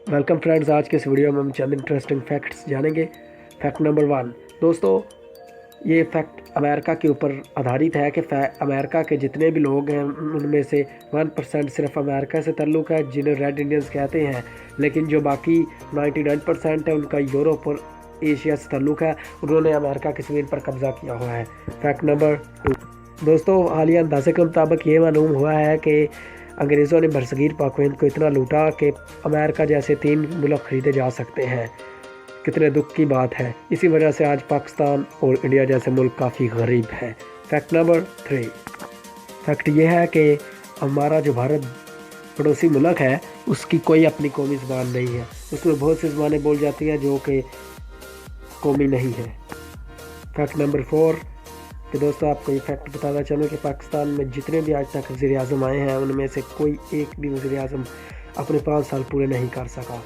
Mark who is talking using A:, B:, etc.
A: Welcome friends, آج کے اس video میں ہم چند انٹرسٹنگ فیکٹس جانیں گے۔ فیکٹ نمبر 1 دوستو، یہ فیکٹ امریکہ کے اوپر آدھارت ہے کہ امریکہ کے جتنے بھی لوگ ہیں ان میں سے 1% صرف امریکہ سے تعلق ہے، جنہیں ریڈ انڈینز کہتے ہیں، لیکن جو باقی 99% ہے ان کا یورپ اور ایشیا سے تعلق ہے۔ انہوں نے امریکہ کی زمین پر قبضہ کیا ہوا ہے۔ فیکٹ نمبر 2 دوستو، حالیہ اندازے کے مطابق یہ معلوم ہوا ہے کہ انگریزوں نے برصغیر پاک و ہند کو اتنا لوٹا کہ امریکہ جیسے 3 ملک خریدے جا سکتے ہیں۔ کتنے دکھ کی بات ہے، اسی وجہ سے آج پاکستان اور انڈیا جیسے ملک کافی غریب ہے۔ فیکٹ نمبر 3 فیکٹ یہ ہے کہ ہمارا جو بھارت پڑوسی ملک ہے اس کی کوئی اپنی قومی زبان نہیں ہے، اس میں بہت سی زبانیں بول جاتی ہیں جو کہ قومی نہیں ہے۔ فیکٹ نمبر 4 کہ دوستو، آپ کو یہ فیکٹ بتانا چاہوں کہ پاکستان میں جتنے بھی آج تک وزیر اعظم آئے ہیں ان میں سے کوئی ایک بھی وزیر اعظم اپنے 5 سال پورے نہیں کر سکا۔